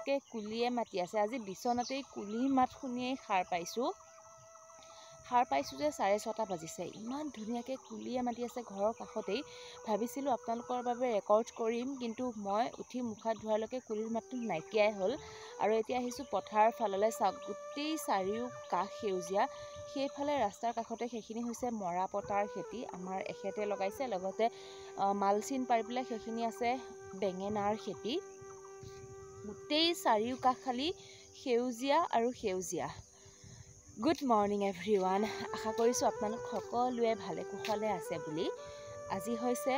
ধুনীয়াকৈ কুলিয়ে মাতি আছে। আজি বিচনাতেই কুলিৰ মাত শুনিয়েই সাৰ পাইছোঁ যে 6:30 বাজিছে। ইমান ধুনীয়াকৈ কুলিয়ে মাতি আছে ঘৰৰ কাষতেই। ভাবিছিলোঁ আপোনালোকৰ বাবে ৰেকৰ্ড কৰিম, কিন্তু মই উঠি মুখ হাত ধোৱালৈকে কুলিৰ মাতটো নাইকিয়াই হ'ল। আৰু এতিয়া আহিছোঁ পথাৰ ফাললৈ। চাওক, গোটেই চাৰিওকাষ সেউজীয়া। সেইফালে ৰাস্তাৰ কাষতে সেইখিনি হৈছে মৰাপতাৰ খেতি, আমাৰ এখেতে লগাইছে। লগতে মালচিন পাৰি পেলাই সেইখিনি আছে বেঙেনাৰ খেতি। গোটেই চাৰিওকাষ খালি সেউজীয়া আৰু সেউজীয়া। Good morning everyone. আশা কৰিছোঁ আপোনালোক সকলোৱে ভালে কুশলে আছে বুলি। আজি হৈছে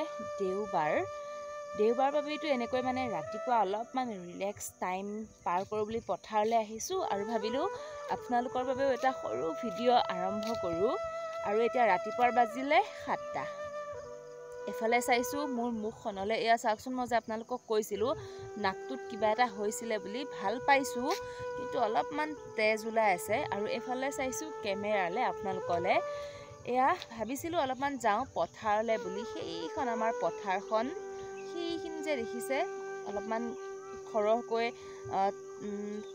দেওবাৰ বাবেইতো এনেকৈ ৰাতিপুৱা অলপমান ৰিলেক্স টাইম পাৰ কৰোঁ বুলি পথাৰলৈ আহিছোঁ আৰু ভাবিলোঁ আপোনালোকৰ বাবেও এটা সৰু ভিডিঅ' আৰম্ভ কৰোঁ। আৰু এতিয়া ৰাতিপুৱাৰ বাজিলে 7টা। এফালে চাইছোঁ মোৰ মুখখনলৈ। এয়া চাওকচোন, মই যে আপোনালোকক কৈছিলোঁ নাকটোত কিবা এটা হৈছিলে বুলি। ভাল পাইছোঁ, কিন্তু অলপমান তেজ ওলাই আছে। আৰু এফালে চাইছোঁ কেমেৰালৈ, আপোনালোকলৈ। এয়া ভাবিছিলোঁ অলপমান যাওঁ পথাৰলৈ বুলি। সেইখন আমাৰ পথাৰখন, সেইখিনি যে দেখিছে অলপমান সৰহকৈ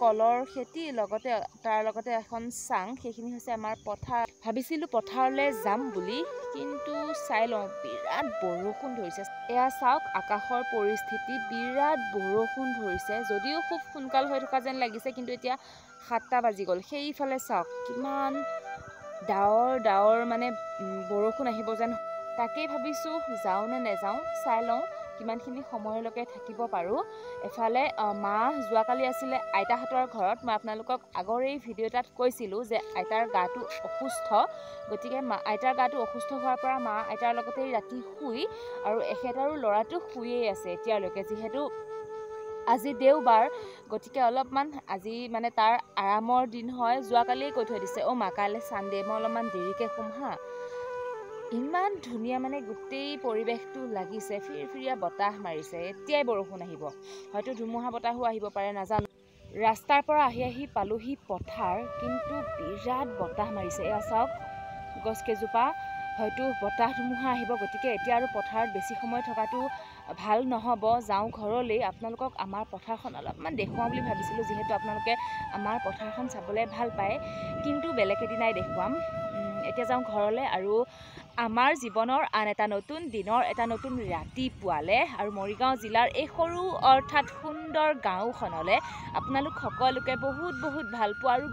কলৰ খেতি, লগতে তাৰ লগতে এখন চাং, সেইখিনি হৈছে আমাৰ পথাৰ। ভাবিছিলোঁ পথাৰলৈ যাম বুলি, কিন্তু চাই লওঁ বিৰাট বৰষুণ ধৰিছে। এয়া চাওক আকাশৰ পৰিস্থিতি, বিৰাট বৰষুণ ধৰিছে। যদিও খুব সোনকাল হৈ থকা যেন লাগিছে, কিন্তু এতিয়া 7টা বাজি গ'ল। সেইফালে চাওক কিমান ডাৱৰ বৰষুণ আহিব যেন। তাকেই ভাবিছোঁ যাওঁ নে নেযাওঁ, চাই লওঁ কিমানখিনি সময়লৈকে থাকিব পাৰোঁ। এফালে মা যোৱাকালি আছিলে আইতাহঁতৰ ঘৰত। মই আপোনালোকক আগৰ এই ভিডিঅ' এটাত কৈছিলোঁ যে আইতাৰ গাটো অসুস্থ। গতিকে আইতাৰ গাটো অসুস্থ হোৱাৰ পৰা মা আইতাৰ লগতেই ৰাতি শুই, আৰু এখেত আৰু ল'ৰাটো শুইয়েই আছে এতিয়ালৈকে। যিহেতু আজি দেওবাৰ, গতিকে অলপমান আজি তাৰ আৰামৰ দিন হয়। যোৱাকালিয়ে কৈ থৈ দিছে, মা কাইলৈ ছানডে, মই অলপমান দেৰিকৈ শুম হা। ইমান ধুনীয়া গোটেই পৰিৱেশটো লাগিছে। ফিৰফিৰীয়া বতাহ মাৰিছে। এতিয়াই বৰষুণ আহিব, হয়তো ধুমুহা বতাহো আহিব পাৰে, নাজানো। ৰাস্তাৰ পৰা আহি পালোহি পথাৰ, কিন্তু বিৰাট বতাহ মাৰিছে। এয়া চাওক গছকেইজোপা, হয়তো বতাহ ধুমুহা আহিব। গতিকে এতিয়া আৰু পথাৰত বেছি সময় থকাটো ভাল নহ'ব, যাওঁ ঘৰলৈ। আপোনালোকক আমাৰ পথাৰখন অলপমান দেখুৱাওঁ বুলি ভাবিছিলোঁ, যিহেতু আপোনালোকে আমাৰ পথাৰখন চাবলৈ ভাল পায়, কিন্তু বেলেগ এদিনাই দেখুৱাম। এতিয়া যাওঁ ঘৰলৈ, আৰু আমাৰ জীৱনৰ আন এটা নতুন দিনৰ এটা নতুন ৰাতিপুৱালে আৰু মৰিগাঁও জিলাৰ এই সৰু অৰ্থাৎ সুন্দৰ গাঁওখনলৈ আপোনালোক সকলোকে বহুত ভাল পোৱা আৰু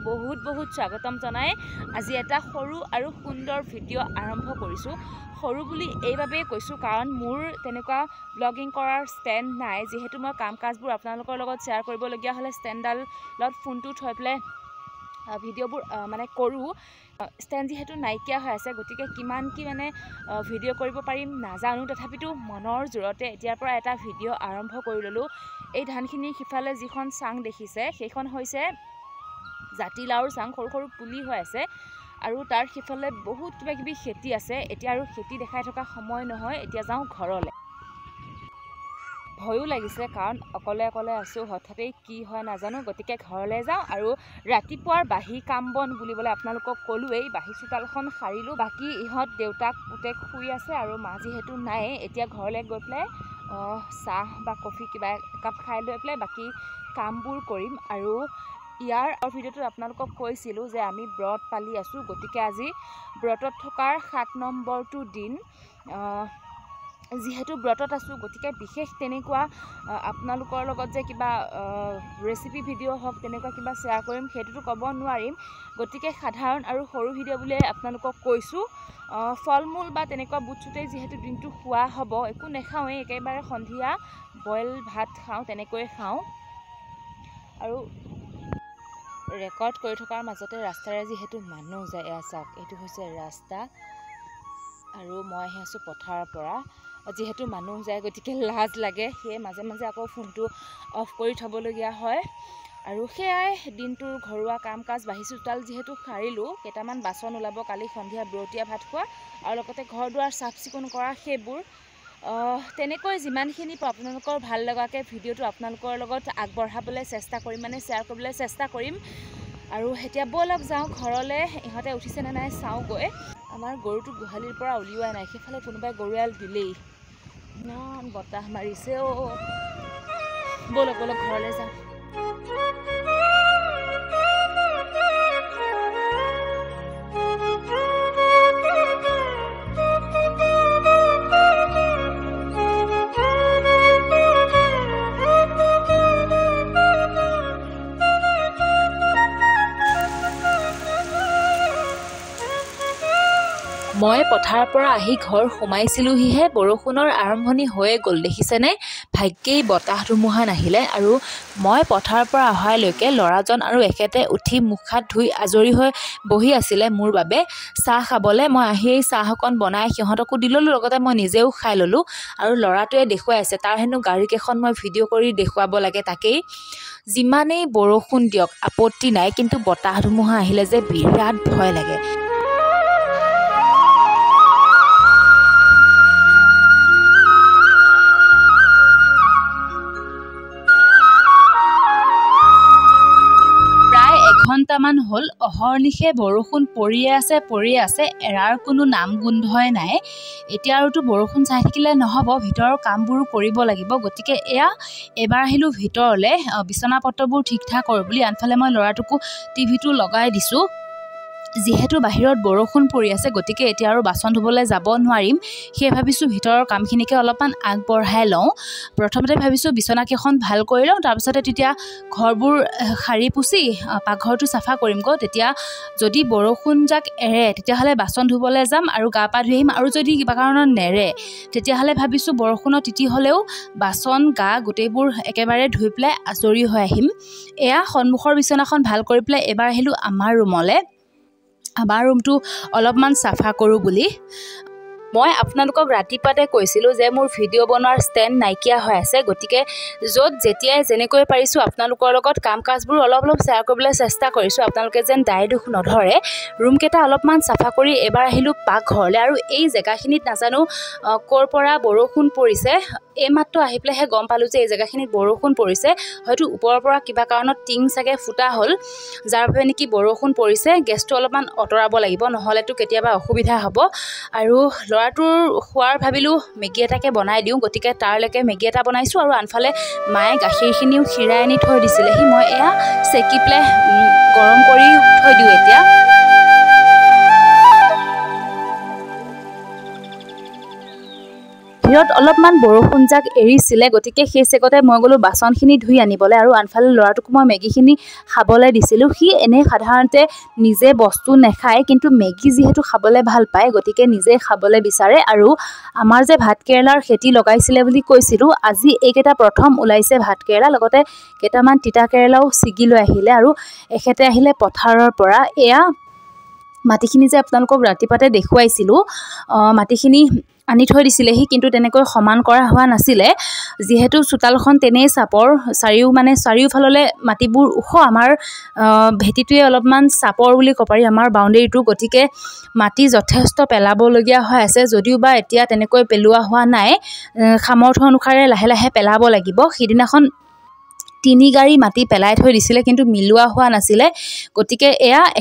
বহুত স্বাগতম জনাই আজি এটা সৰু আৰু সুন্দৰ ভিডিঅ' আৰম্ভ কৰিছোঁ। সৰু বুলি এইবাবেই কৈছোঁ, কাৰণ মোৰ তেনেকুৱা ব্লগিং কৰাৰ ষ্টেণ্ড নাই। যিহেতু মই কাম কাজবোৰ আপোনালোকৰ লগত শ্বেয়াৰ কৰিবলগীয়া হ'লে ষ্টেণ্ডডালত ফোনটো থৈ পেলাই ভিডিঅ'বোৰ কৰোঁ। ষ্টেণ্ড যিহেতু নাইকিয়া হৈ আছে, গতিকে কিমান কি ভিডিঅ' কৰিব পাৰিম নাজানো। তথাপিতো মনৰ জোৰতে এতিয়াৰ পৰা এটা ভিডিঅ' আৰম্ভ কৰি ল'লোঁ। এই ধানখিনিৰ সিফালে যিখন চাং দেখিছে, সেইখন হৈছে জাতিলাওৰ চাং। সৰু সৰু পুলি হৈ আছে, আৰু তাৰ সিফালে বহুত কিবাকিবি খেতি আছে। এতিয়া আৰু খেতি দেখাই থকা সময় নহয়, এতিয়া যাওঁ ঘৰলৈ। ভয়ো লাগিছে, কাৰণ অকলে আছোঁ, হঠাতেই কি হয় নাজানো। গতিকে ঘৰলৈ যাওঁ, আৰু ৰাতিপুৱাৰ বাহি কাম বন বুলিবলৈ আপোনালোকক ক'লোৱেই। বাহি চোতালখন সাৰিলোঁ। বাকী ইহঁত দেউতাক পুতেক শুই আছে, আৰু মা যিহেতু নাই, এতিয়া ঘৰলৈ গৈ পেলাই চাহ বা কফি কিবা একাপ খাই লৈ পেলাই বাকী কামবোৰ কৰিম। আৰু ইয়াৰ ভিডিঅ'টোত আপোনালোকক কৈছিলোঁ যে আমি ব্ৰত পালি আছোঁ। গতিকে আজি ব্ৰতত থকাৰ 7 নম্বৰটো দিন। যিহেতু ব্ৰতত আছোঁ, গতিকে বিশেষ তেনেকুৱা আপোনালোকৰ লগত যে কিবা ৰেচিপি ভিডিঅ' হওক তেনেকুৱা কিবা শ্বেয়াৰ কৰিম, সেইটোতো ক'ব নোৱাৰিম। গতিকে সাধাৰণ আৰু সৰু ভিডিঅ' বুলিয়ে আপোনালোকক কৈছোঁ। ফল মূল বা তেনেকুৱা বুট চুটেই যিহেতু দিনটো খোৱা হ'ব, একো নাখাওঁৱেই। একেবাৰে সন্ধিয়া বইল ভাত খাওঁ, তেনেকৈয়ে খাওঁ। আৰু ৰেকৰ্ড কৰি থকাৰ মাজতে ৰাস্তাৰে যিহেতু মানুহ যায়, এয়া চাওক এইটো হৈছে ৰাস্তা, আৰু মই আহি আছোঁ পথাৰৰ পৰা। যিহেতু মানুহ যায়, গতিকে লাজ লাগে, সেয়ে মাজে আকৌ ফোনটো অফ কৰি থ'বলগীয়া হয়। আৰু সেয়াই দিনটোৰ ঘৰুৱা কাম কাজ। বাহি চোতাল যিহেতু সাৰিলোঁ, কেইটামান বাচন ওলাব কালি সন্ধিয়া বৰতীয়া ভাত খোৱা, আৰু লগতে ঘৰ দুৱাৰ চাফ চিকুণ কৰা, সেইবোৰ। তেনেকৈ যিমানখিনি আপোনালোকৰ ভাল লগাকৈ ভিডিঅ'টো আপোনালোকৰ লগত আগবঢ়াবলৈ চেষ্টা কৰিম, শ্বেয়াৰ কৰিবলৈ চেষ্টা কৰিম। আৰু এতিয়া ব'লক যাওঁ ঘৰলৈ। ইহঁতে উঠিছেনে নাই চাওঁগৈ। আমাৰ গৰুটো গোহালিৰ পৰা উলিওৱাই নাই, সেইফালে কোনোবাই গৰু এৰাল দিলেই। ইমান বতাহ মাৰিছে। ব'লক ঘৰলৈ যাওঁ। মই পথাৰৰ পৰা আহি ঘৰ সোমাইছিলোহিহে বৰষুণৰ আৰম্ভণি হৈয়ে গ'ল। দেখিছেনে? ভাগ্যেই বতাহ ধুমুহা নাহিলে। আৰু মই পথাৰৰ পৰা অহালৈকে ল'ৰাজন আৰু এখেতে উঠি মুখ হাত ধুই আজৰি হৈ বহি আছিলে মোৰ বাবে চাহ খাবলৈ। মই আহি এই চাহ অকণ বনাই সিহঁতকো দি ল'লোঁ, লগতে মই নিজেও খাই ল'লোঁ। আৰু ল'ৰাটোৱে দেখুৱাই আছে তাৰ হেনো গাড়ীকেইখন মই ভিডিঅ' কৰি দেখুৱাব লাগে। তাকেই যিমানেই বৰষুণ দিয়ক আপত্তি নাই, কিন্তু বতাহ ধুমুহা আহিলে যে বিৰাট ভয় লাগে। ঘণ্টামান হ'ল অহৰ্নিশে বৰষুণ পৰিয়ে আছে, এৰাৰ কোনো নাম গোন্ধই নাই। এতিয়া আৰুতো বৰষুণ চাই থাকিলে নহ'ব, ভিতৰৰ কামবোৰো কৰিব লাগিব। গতিকে এবাৰ আহিলোঁ ভিতৰলৈ বিচনা পত্ৰবোৰ ঠিক ঠাক কৰোঁ বুলি। আনফালে মই ল'ৰাটোকো টিভিটো লগাই দিছোঁ। যিহেতু বাহিৰত বৰষুণ পৰি আছে, গতিকে এতিয়া আৰু বাচন ধুবলৈ যাব নোৱাৰিম। সেয়ে ভাবিছোঁ ভিতৰৰ কামখিনিকে অলপমান আগবঢ়াই লওঁ। প্ৰথমতে ভাবিছোঁ বিচনাকেইখন ভাল কৰি লওঁ, তাৰপিছতে তেতিয়া ঘৰবোৰ সাৰি পুচি পাকঘৰটো চাফা কৰিমগৈ। তেতিয়া যদি বৰষুণ যাক এৰে তেতিয়াহ'লে বাচন ধুবলৈ যাম আৰু গা পা ধুই আহিম। আৰু যদি কিবা কাৰণত নেৰে তেতিয়াহ'লে ভাবিছোঁ বৰষুণত তিতি হ'লেও বাচন গা গোটেইবোৰ একেবাৰে ধুই পেলাই আজৰি হৈ আহিম। সন্মুখৰ বিচনাখন ভাল কৰি পেলাই এবাৰ আহিলোঁ আমাৰ ৰুমলৈ। আমাৰ ৰুমটো অলপমান চাফা কৰোঁ বুলি। মই আপোনালোকক ৰাতিপুৱাতে কৈছিলোঁ যে মোৰ ভিডিঅ' বনোৱাৰ ষ্টেণ্ড নাইকিয়া হৈ আছে। গতিকে য'ত যেতিয়াই যেনেকৈ পাৰিছোঁ আপোনালোকৰ লগত কাম কাজবোৰ অলপ শ্বেয়াৰ কৰিবলৈ চেষ্টা কৰিছোঁ। আপোনালোকে যেন দায় দোষ নধৰে। ৰুমকেইটা অলপমান চাফা কৰি এবাৰ আহিলোঁ পাকঘৰলৈ। আৰু এই জেগাখিনিত নাজানো ক'ৰ পৰা বৰষুণ পৰিছে। এইমাত্ৰ আহি পেলাইহে গম পালোঁ যে এই জেগাখিনিত বৰষুণ পৰিছে। হয়তো ওপৰৰ পৰা কিবা কাৰণত টিং চাগে ফুটা হ'ল, যাৰ বাবে নেকি বৰষুণ পৰিছে। গেছটো অলপমান আঁতৰাব লাগিব, নহ'লেতো কেতিয়াবা অসুবিধা হ'ব। আৰু ল'ৰাটোৰ খোৱাৰ ভাবিলোঁ মেগী এটাকে বনাই দিওঁ, গতিকে তাৰলৈকে মেগী এটা বনাইছোঁ। আৰু আনফালে মায়ে গাখীৰখিনিও খীৰাই আনি থৈ দিছিলেহি। মই চেকি পেলাই গৰম কৰি থৈ দিওঁ এতিয়া। বাহিৰত অলপমান বৰষুণ যাক এৰিছিলে, গতিকে সেই চেগতে মই গ'লোঁ বাচনখিনি ধুই আনিবলৈ। আৰু আনফালে ল'ৰাটোক মই মেগীখিনি খাবলৈ দিছিলোঁ। সি এনেই সাধাৰণতে নিজে বস্তু নাখায়, কিন্তু মেগী যিহেতু খাবলৈ ভাল পায়, গতিকে নিজে খাবলৈ বিচাৰে। আৰু আমাৰ যে ভাতকেৰেলাৰ খেতি লগাইছিলে বুলি কৈছিলোঁ, আজি এইকেইটা প্ৰথম ওলাইছে ভাতকেৰেলা, লগতে কেইটামান তিতা কেৰেলাও ছিগি লৈ আহিলে। আৰু এখেতে আহিলে পথাৰৰ পৰা। মাটিখিনি যে আপোনালোকক ৰাতিপুৱাতে দেখুৱাইছিলোঁ, মাটিখিনি আনি থৈ দিছিলেহি, কিন্তু তেনেকৈ সমান কৰা হোৱা নাছিলে। যিহেতু চোতালখন তেনেই চাপৰ, চাৰিওফাললৈ মাটিবোৰ ওখ, আমাৰ ভেটিটোৱে অলপমান চাপৰ বুলি ক'ব পাৰি আমাৰ বাউণ্ডেৰীটো। গতিকে মাটি যথেষ্ট পেলাবলগীয়া হৈ আছে, যদিও বা এতিয়া তেনেকৈ পেলোৱা হোৱা নাই। সামৰ্থ্য অনুসাৰে লাহে লাহে পেলাব লাগিব। সিদিনাখন 3 গাড়ী মাটি পেলাই থৈ দিছিলে, কিন্তু মিলোৱা হোৱা নাছিলে। গতিকে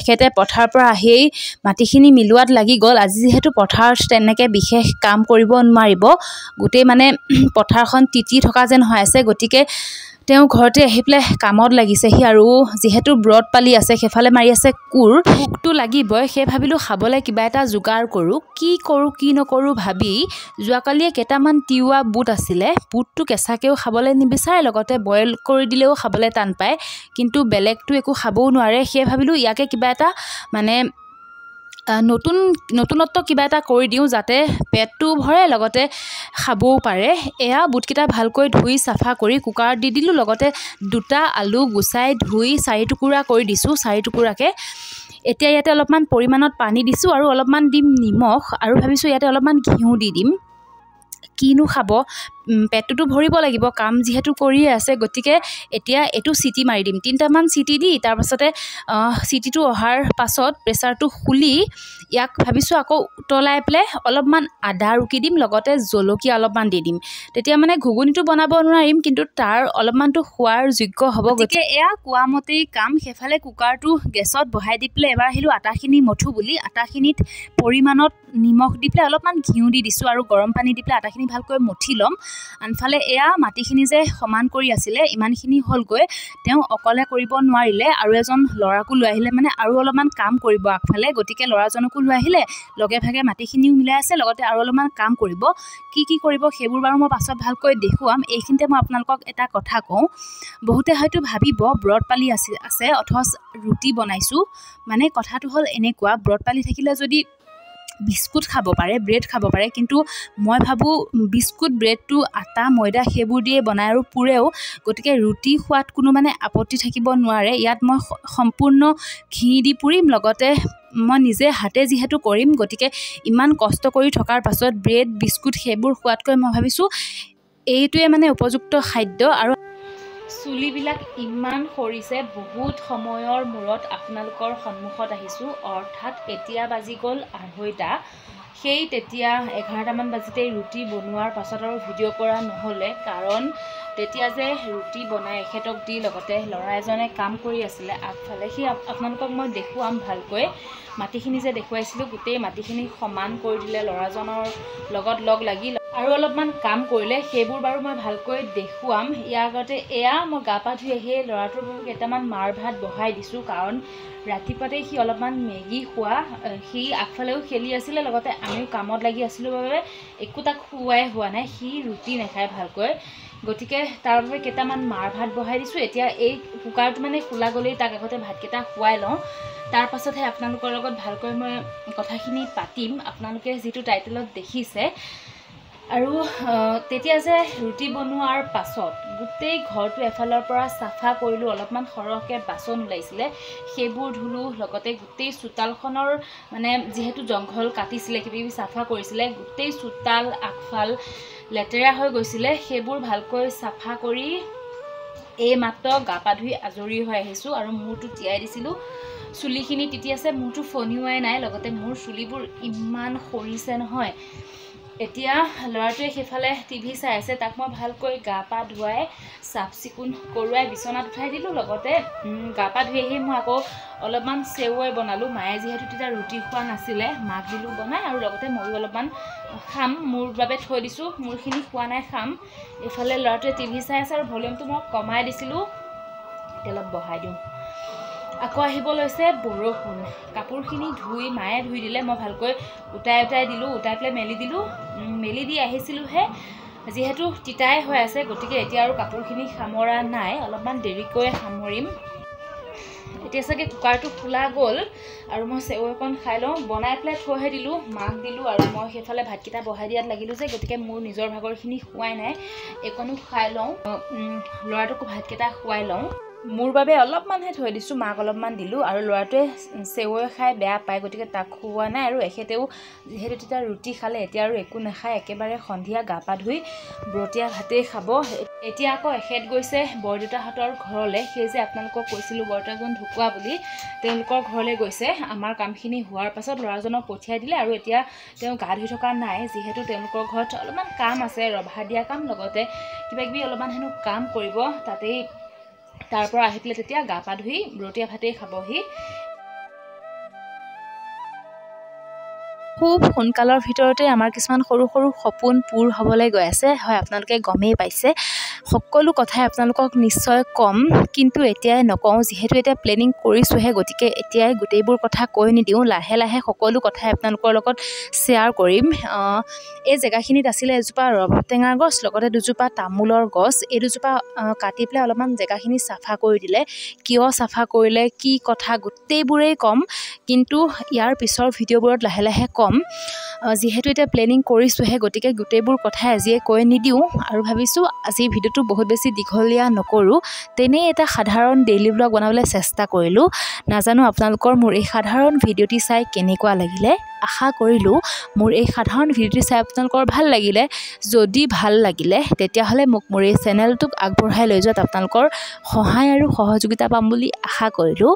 এখেতে পথাৰৰ পৰা আহিয়েই মাটিখিনি মিলোৱাত লাগি গ'ল। আজি যিহেতু পথাৰত তেনেকৈ বিশেষ কাম কৰিব নোৱাৰিব, গোটেই পথাৰখন তিতি থকা যেন হৈ আছে। গতিকে তেওঁ ঘৰতে আহি পেলাই কামত লাগিছেহি। আৰু যিহেতু ব্ৰত পালি আছে, সেইফালে মাৰি আছে কোৰ, ভোকটো লাগিবই। সেই ভাবিলোঁ খাবলৈ কিবা এটা যোগাৰ কৰোঁ। কি কৰোঁ কি নকৰোঁ ভাবি যোৱাকালিয়ে কেইটামান তিওৱা বুট আছিলে। বুটটো কেঁচাকৈও খাবলৈ নিবিচাৰে, লগতে বইল কৰি দিলেও খাবলৈ টান পায়, কিন্তু বেলেগটো একো খাবও নোৱাৰে। সেই ভাবিলোঁ ইয়াকে কিবা এটা নতুনত্ব কিবা এটা কৰি দিওঁ, যাতে পেটটো ভৰে লগতে খাবও পাৰে। বুটকেইটা ভালকৈ ধুই চাফা কৰি কুকাৰত দি দিলোঁ, লগতে 2টা আলু গুচাই ধুই 4 টুকুৰা কৰি দিছোঁ, 4 টুকুৰাকৈ। এতিয়া ইয়াতে অলপমান পৰিমাণত পানী দিছোঁ আৰু অলপমান দিম নিমখ, আৰু ভাবিছোঁ ইয়াতে অলপমান ঘিউ দি দিম। কিনো খাব, পেটটোতো ভৰিব লাগিব, কাম যিহেতু কৰিয়ে আছে। গতিকে এতিয়া এইটো চিটি মাৰি দিম, 3টামান চিটি দি তাৰপাছতে চিটিটো অহাৰ পাছত প্ৰেছাৰটো খুলি ইয়াক ভাবিছোঁ আকৌ উতলাই পেলাই অলপমান আদা ৰুকি দিম, লগতে জলকীয়া অলপমান দি দিম। তেতিয়া ঘুগুনিটো বনাব নোৱাৰিম, কিন্তু তাৰ অলপমানটো খোৱাৰ যোগ্য হ'ব। গতিকে কোৱা মতেই কাম। সেইফালে কুকাৰটো গেছত বহাই দি পেলাই এবাৰ আহিলোঁ আটাখিনি মঠো বুলি। আটাখিনিত পৰিমাণত নিমখ দি পেলাই অলপমান ঘিউ দি দিছোঁ, আৰু গৰম পানী দি পেলাই আটাখিনি ভালকৈ মঠি ল'ম। আনফালে মাটিখিনি যে সমান কৰি আছিলে, ইমানখিনি হ'লগৈ। তেওঁ অকলে কৰিব নোৱাৰিলে, আৰু এজন ল'ৰাকো লৈ আহিলে, আৰু অলপমান কাম কৰিব আগফালে। গতিকে ল'ৰাজনকো লৈ আহিলে, লগে ভাগে মাটিখিনিও মিলাই আছে, লগতে আৰু অলপমান কাম কৰিব। কি কৰিব সেইবোৰ বাৰু মই পাছত ভালকৈ দেখুৱাম। এইখিনিতে মই আপোনালোকক এটা কথা কওঁ। বহুতে হয়তো ভাবিব ব্ৰত পালি আছে অথচ ৰুটি বনাইছোঁ। কথাটো হ'ল এনেকুৱা, ব্ৰত পালি থাকিলে যদি বিস্কুট খাব পাৰে, ব্ৰেড খাব পাৰে, কিন্তু মই ভাবোঁ বিস্কুট, ব্ৰেডটো আটা, ময়দা সেইবোৰ দিয়ে বনায় আৰু পুৰেও, গতিকে ৰুটি খোৱাত কোনো মানে আপত্তি থাকিব নোৱাৰে। ইয়াত মই সম্পূৰ্ণ ঘি দি পুৰিম, লগতে মই নিজে হাতে যিহেতু কৰিম, গতিকে ইমান কষ্ট কৰি থকাৰ পাছত ব্ৰেড, বিস্কুট সেইবোৰ খোৱাতকৈ মই ভাবিছোঁ এইটোৱে মানে উপযুক্ত খাদ্য। আৰু চুলিবিলাক ইমান সৰিছে, বহুত সময়ৰ মূৰত আপোনালোকৰ সন্মুখত আহিছোঁ, অৰ্থাৎ এতিয়া বাজি গ'ল 2:30। সেই তেতিয়া 11টামান বাজিতেই ৰুটি বনোৱাৰ পাছত আৰু ভিডিঅ' কৰা নহ'লে, কাৰণ তেতিয়া যে ৰুটি বনাই এখেতক দি লগতে ল'ৰা এজনে কাম কৰি আছিলে আগফালে, সেই আপোনালোকক মই দেখুৱাম ভালকৈ। মাটিখিনি যে দেখুৱাইছিলোঁ, গোটেই মাটিখিনি সমান কৰি দিলে ল'ৰাজনৰ লগত লগ লাগি আৰু অলপমান কাম কৰিলে, সেইবোৰ বাৰু মই ভালকৈ দেখুৱাম। ইয়াৰ আগতে এয়া মই গা পা ধুই আহি ল'ৰাটোৰ বাবে কেইটামান মাৰ ভাত বহাই দিছোঁ, কাৰণ ৰাতিপুৱাতেই সি অলপমান মেগী খোৱা, সি আগফালেও খেলি আছিলে, লগতে আমিও কামত লাগি আছিলোঁ বাবে একো তাক খুৱাই হোৱা নাই, সি ৰুটি নাখায় ভালকৈ, গতিকে তাৰ বাবে কেইটামান মাৰ ভাত বহাই দিছোঁ। এতিয়া এই কুকাৰটো মানে খোলা গ'লেই তাক আগতে ভাতকেইটা খুৱাই লওঁ, তাৰ পাছতহে আপোনালোকৰ লগত ভালকৈ মই কথাখিনি পাতিম, আপোনালোকে যিটো টাইটেলত দেখিছে। আৰু তেতিয়া যে ৰুটি বনোৱাৰ পাছত গোটেই ঘৰটো এফালৰ পৰা চাফা কৰিলোঁ, অলপমান সৰহকৈ বাচন ওলাইছিলে সেইবোৰ ধুলোঁ, লগতে গোটেই চোতালখনৰ মানে যিহেতু জংঘল কাটিছিলে, কিবাকিবি চাফা কৰিছিলে, গোটেই চোতাল আগফাল লেতেৰা হৈ গৈছিলে, সেইবোৰ ভালকৈ চাফা কৰি এই মাত্ৰ গা পা ধুই আজৰি হৈ আহিছোঁ। আৰু মূৰটো তিয়াই দিছিলোঁ, চুলিখিনি তিতি আছে, মূৰটো ফনিওৱাই নাই, লগতে মোৰ চুলিবোৰ ইমান সৰিছে নহয়। এতিয়া ল'ৰাটোৱে সেইফালে টিভি চাই আছে, তাক মই ভালকৈ গা পা ধুৱাই চাফ চিকুণ কৰোৱাই বিচনাত উঠাই দিলোঁ, লগতে গা পা ধুই আহি মই আকৌ অলপমান চেৱৈ বনালোঁ। মায়ে যিহেতু তেতিয়া ৰুটি খোৱা নাছিলে, মাক দিলোঁ বনাই, আৰু লগতে ময়ো অলপমান খাম, মোৰ বাবে থৈ দিছোঁ, মোৰখিনি খোৱা নাই, খাম। এইফালে ল'ৰাটোৱে টিভি চাই আছে আৰু ভলিউমটো মই কমাই দিছিলোঁ, এতিয়া অলপ বঢ়াই দিওঁ। আকৌ আহিব লৈছে বৰষুণ, কাপোৰখিনি ধুই মায়ে ধুই দিলে, মই ভালকৈ উটাই দিলোঁ, উটাই পেলাই মেলি দিলোঁ, মেলি দি আহিছিলোঁহে, যিহেতু তিতাই হৈ আছে, গতিকে এতিয়া আৰু কাপোৰখিনি সামৰা নাই, অলপমান দেৰিকৈ সামৰিম। এতিয়া চাগে কুকাৰটো খোলা গ'ল আৰু মই চেৱৈ অকণ খাই লওঁ, বনাই পেলাই থৈহে দিলোঁ, মাক দিলোঁ, আৰু মই সেইফালে ভাতকেইটা বহাই দিয়াত লাগিলোঁ যে, গতিকে মোৰ নিজৰ ভাগৰখিনি খোৱাই নাই, এইকণো খাই লওঁ, ল'ৰাটোকো ভাতকেইটা খুৱাই লওঁ। মোৰ বাবে অলপমানহে থৈ দিছোঁ, মাক অলপমান দিলোঁ, আৰু ল'ৰাটোৱে চেৱৈ খাই বেয়া পায়, গতিকে তাক খুওৱা নাই। আৰু এখেতেও যিহেতু তেতিয়া ৰুটি খালে, এতিয়া আৰু একো নাখায়, একেবাৰে সন্ধিয়া গা পা ধুই বৰতীয়া ভাতেই খাব। এতিয়া আকৌ এখেত গৈছে বৰদেউতাহঁতৰ ঘৰলৈ, সেই যে আপোনালোকক কৈছিলোঁ বৰদেউতাজন ঢুকুৱা বুলি, তেওঁলোকৰ ঘৰলৈ গৈছে। আমাৰ কামখিনি হোৱাৰ পাছত ল'ৰাজনক পঠিয়াই দিলে, আৰু এতিয়া তেওঁ গা ধুই থকা নাই, যিহেতু তেওঁলোকৰ ঘৰত অলপমান কাম আছে, ৰভা দিয়া কাম, লগতে কিবাকিবি অলপমান হেনো কাম কৰিব, তাতেই তাৰ পৰা আহি পেলাই তেতিয়া গা পা ধুই বৰতীয়া ভাতেই খাবহি। খুব সোনকালৰ ভিতৰতে আমাৰ কিছুমান সৰু সৰু সপোন পূৰ হ'বলৈ গৈ আছে, হয় আপোনালোকে গমেই পাইছে। সকলো কথাই আপোনালোকক নিশ্চয় ক'ম, কিন্তু এতিয়াই নকওঁ, যিহেতু এতিয়া প্লেনিং কৰিছোঁহে, গতিকে এতিয়াই গোটেইবোৰ কথা কৈ নিদিওঁ, লাহে লাহে সকলো কথাই আপোনালোকৰ লগত শ্বেয়াৰ কৰিম। এই জেগাখিনিত আছিলে এজোপা ৰবাব টেঙাৰ গছ, লগতে দুজোপা তামোলৰ গছ, এই দুজোপা কাটি পেলাই অলপমান জেগাখিনি চাফা কৰি দিলে। কিয় চাফা কৰিলে, কি কথা, গোটেইবোৰেই ক'ম, কিন্তু ইয়াৰ পিছৰ ভিডিঅ'বোৰত লাহে লাহে ক'ম। যিহেতু এতিয়া প্লেনিং কৰিছোঁহে, গতিকে গোটেইবোৰ কথাই আজিয়ে কৈ নিদিওঁ, আৰু ভাবিছোঁ আজিৰ ভিডিঅ'টো বহুত বেছি দীঘলীয়া নকৰোঁ, তেনেই এটা সাধাৰণ ডেইলি ব্লগ বনাবলৈ চেষ্টা কৰিলোঁ। নাজানো আপোনালোকৰ মোৰ এই সাধাৰণ ভিডিঅ'টি চাই কেনেকুৱা লাগিলে, আশা কৰিলোঁ মোৰ এই সাধাৰণ ভিডিঅ'টি চাই আপোনালোকৰ ভাল লাগিলে। যদি ভাল লাগিলে তেতিয়াহ'লে মোক মোৰ এই চেনেলটোক আগবঢ়াই লৈ যোৱাত আপোনালোকৰ সহায় আৰু সহযোগিতা পাম বুলি আশা কৰিলোঁ।